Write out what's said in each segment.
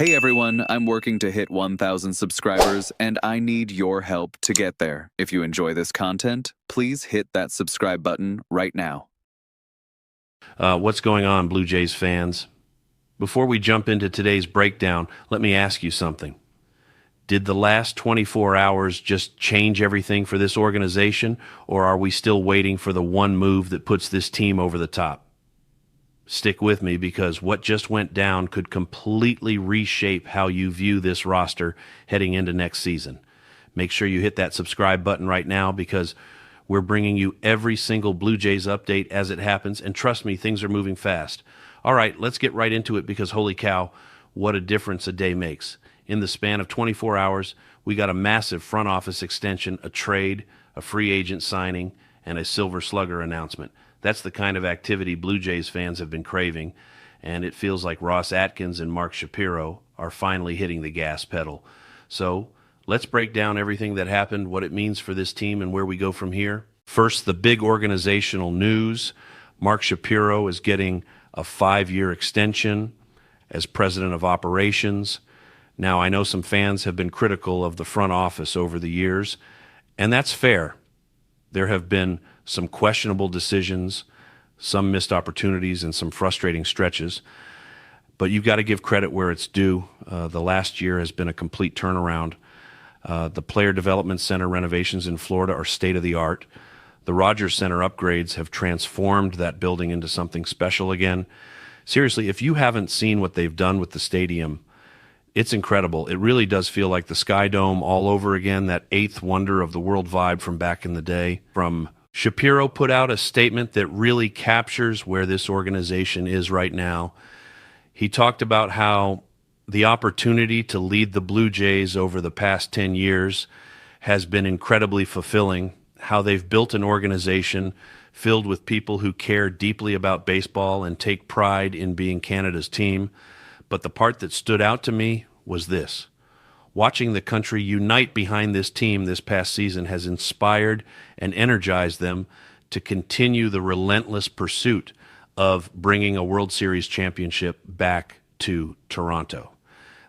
Hey everyone, I'm working to hit 1,000 subscribers, and I need your help to get there. If you enjoy this content, please hit that subscribe button right now. What's going on, Blue Jays fans? Before we jump into today's breakdown, let me ask you something. Did the last 24 hours just change everything for this organization, or are we still waiting for the one move that puts this team over the top? Stick with me, because what just went down could completely reshape how you view this roster heading into next season. Make sure you hit that subscribe button right now, because we're bringing you every single Blue Jays update as it happens, and trust me, things are moving fast. All right, let's get right into it, because holy cow, what a difference a day makes. In the span of 24 hours, we got a massive front office extension, a trade, a free agent signing, and a Silver Slugger announcement. That's the kind of activity Blue Jays fans have been craving, and it feels like Ross Atkins and Mark Shapiro are finally hitting the gas pedal. So let's break down everything that happened, what it means for this team, and where we go from here. First, the big organizational news. Mark Shapiro is getting a 5-year extension as president of operations. Now, I know some fans have been critical of the front office over the years, and that's fair. There have been some questionable decisions, some missed opportunities, and some frustrating stretches. But you've got to give credit where it's due. The last year has been a complete turnaround. The Player Development Center renovations in Florida are state-of-the-art. The Rogers Center upgrades have transformed that building into something special again. Seriously, if you haven't seen what they've done with the stadium, it's incredible. It really does feel like the Sky Dome all over again, that eighth wonder of the world vibe from back in the day. Shapiro put out a statement that really captures where this organization is right now. He talked about how the opportunity to lead the Blue Jays over the past 10 years has been incredibly fulfilling, how they've built an organization filled with people who care deeply about baseball and take pride in being Canada's team. But the part that stood out to me was this. Watching the country unite behind this team this past season has inspired and energized them to continue the relentless pursuit of bringing a World Series championship back to Toronto.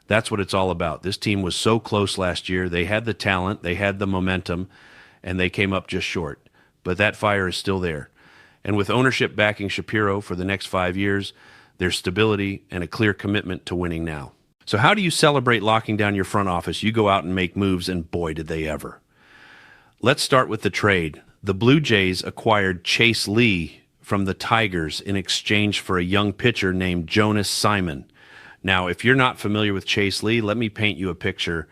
That's what it's all about. This team was so close last year. They had the talent, they had the momentum, and they came up just short. But that fire is still there. And with ownership backing Shapiro for the next 5 years, there's stability and a clear commitment to winning now. So how do you celebrate locking down your front office? You go out and make moves, and boy, did they ever. Let's start with the trade. The Blue Jays acquired Chase Lee from the Tigers in exchange for a young pitcher named Jonas Simmon. Now, if you're not familiar with Chase Lee, let me paint you a picture.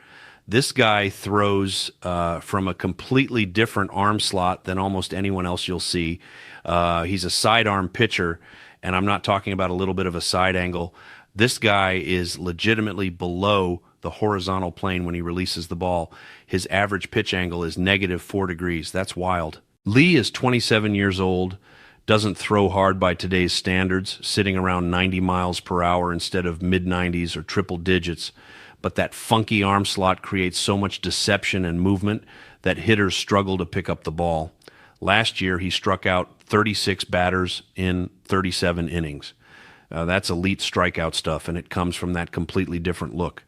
This guy throws from a completely different arm slot than almost anyone else you'll see. He's a sidearm pitcher, and I'm not talking about a little bit of a side angle. This guy is legitimately below the horizontal plane when he releases the ball. His average pitch angle is -4 degrees. That's wild. Lee is 27 years old, doesn't throw hard by today's standards, sitting around 90 miles per hour instead of mid-90s or triple digits. But that funky arm slot creates so much deception and movement that hitters struggle to pick up the ball. Last year, he struck out 36 batters in 37 innings. That's elite strikeout stuff, and it comes from that completely different look.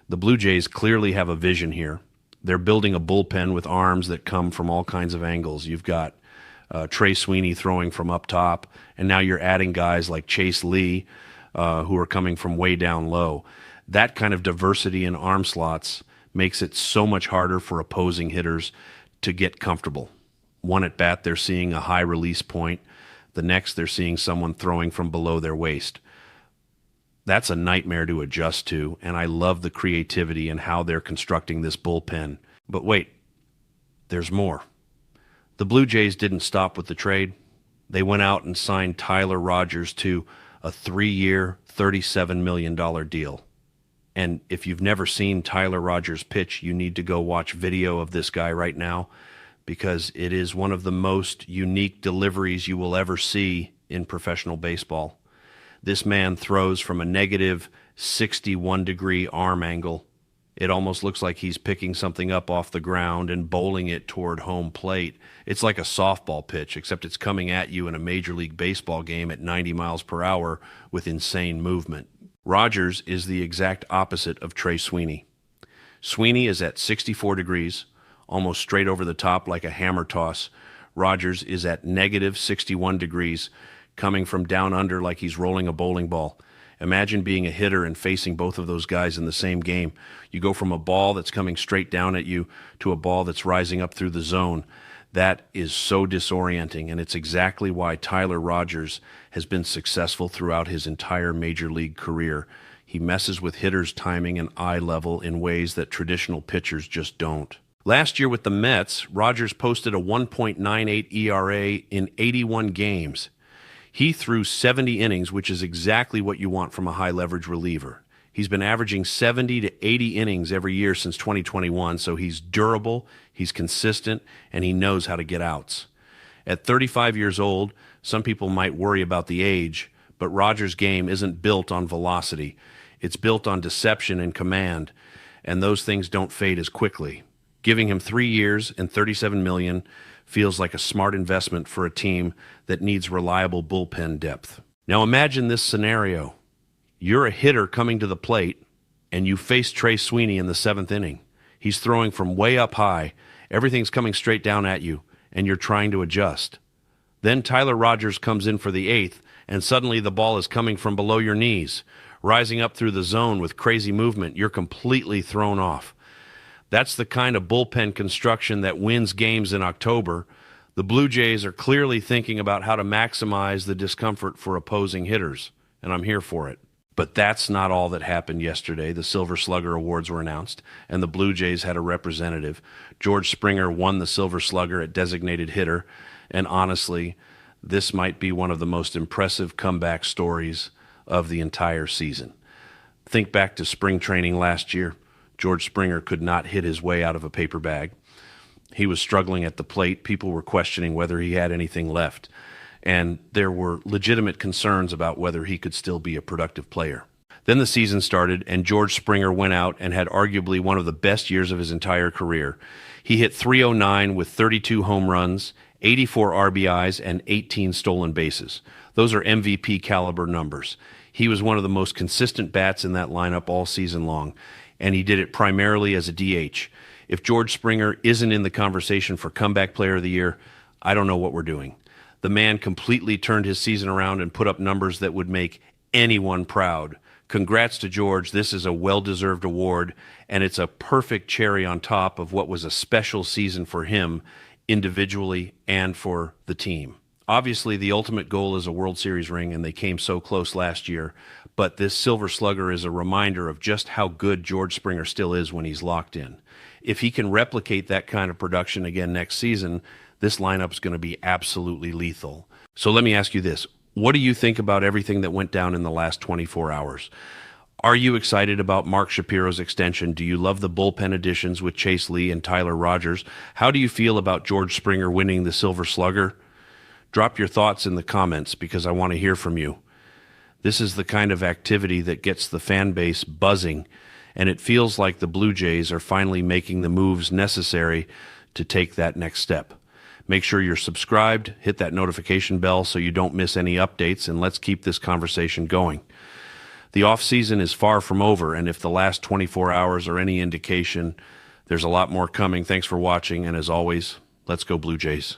The Blue Jays clearly have a vision here. They're building a bullpen with arms that come from all kinds of angles. You've got Trey Sweeney throwing from up top, and now you're adding guys like Chase Lee who are coming from way down low. That kind of diversity in arm slots makes it so much harder for opposing hitters to get comfortable. One at bat, they're seeing a high release point. The next, they're seeing someone throwing from below their waist. That's a nightmare to adjust to, and I love the creativity and how they're constructing this bullpen. But wait, there's more. The Blue Jays didn't stop with the trade. They went out and signed Tyler Rogers to a 3-year, $37 million deal. And if you've never seen Tyler Rogers pitch, you need to go watch video of this guy right now, because it is one of the most unique deliveries you will ever see in professional baseball. This man throws from a -61-degree arm angle. It almost looks like he's picking something up off the ground and bowling it toward home plate. It's like a softball pitch, except it's coming at you in a Major League Baseball game at 90 miles per hour with insane movement. Rogers is the exact opposite of Trey Sweeney. Sweeney is at 64 degrees, almost straight over the top like a hammer toss. Rogers is at negative 61 degrees, coming from down under like he's rolling a bowling ball. Imagine being a hitter and facing both of those guys in the same game. You go from a ball that's coming straight down at you to a ball that's rising up through the zone. That is so disorienting, and it's exactly why Tyler Rogers has been successful throughout his entire major league career. He messes with hitters' timing and eye level in ways that traditional pitchers just don't. Last year with the Mets, Rogers posted a 1.98 ERA in 81 games. He threw 70 innings, which is exactly what you want from a high-leverage reliever. He's been averaging 70 to 80 innings every year since 2021, so he's durable, he's consistent, and he knows how to get outs. At 35 years old, some people might worry about the age, but Rogers' game isn't built on velocity. It's built on deception and command, and those things don't fade as quickly. Giving him 3 years and $37 million feels like a smart investment for a team that needs reliable bullpen depth. Now imagine this scenario. You're a hitter coming to the plate, and you face Trey Sweeney in the 7th inning. He's throwing from way up high. Everything's coming straight down at you, and you're trying to adjust. Then Tyler Rogers comes in for the 8th, and suddenly the ball is coming from below your knees, rising up through the zone with crazy movement. You're completely thrown off. That's the kind of bullpen construction that wins games in October. The Blue Jays are clearly thinking about how to maximize the discomfort for opposing hitters, and I'm here for it. But that's not all that happened yesterday. The Silver Slugger Awards were announced, and the Blue Jays had a representative. George Springer won the Silver Slugger at designated hitter, and honestly, this might be one of the most impressive comeback stories of the entire season. Think back to spring training last year. George Springer could not hit his way out of a paper bag. He was struggling at the plate. People were questioning whether he had anything left, and there were legitimate concerns about whether he could still be a productive player. Then the season started, and George Springer went out and had arguably one of the best years of his entire career. He hit .309 with 32 home runs, 84 RBIs, and 18 stolen bases. Those are MVP caliber numbers. He was one of the most consistent bats in that lineup all season long, and he did it primarily as a DH. If George Springer isn't in the conversation for Comeback Player of the Year, I don't know what we're doing. The man completely turned his season around and put up numbers that would make anyone proud. Congrats to George. This is a well-deserved award, and it's a perfect cherry on top of what was a special season for him individually and for the team. Obviously, the ultimate goal is a World Series ring, and they came so close last year, but this Silver Slugger is a reminder of just how good George Springer still is when he's locked in. If he can replicate that kind of production again next season, this lineup is going to be absolutely lethal. So let me ask you this. What do you think about everything that went down in the last 24 hours? Are you excited about Mark Shapiro's extension? Do you love the bullpen additions with Chase Lee and Tyler Rogers? How do you feel about George Springer winning the Silver Slugger? Drop your thoughts in the comments because I want to hear from you. This is the kind of activity that gets the fan base buzzing, and it feels like the Blue Jays are finally making the moves necessary to take that next step. Make sure you're subscribed, hit that notification bell so you don't miss any updates, and let's keep this conversation going. The off-season is far from over, and if the last 24 hours are any indication, there's a lot more coming. Thanks for watching, and as always, let's go Blue Jays.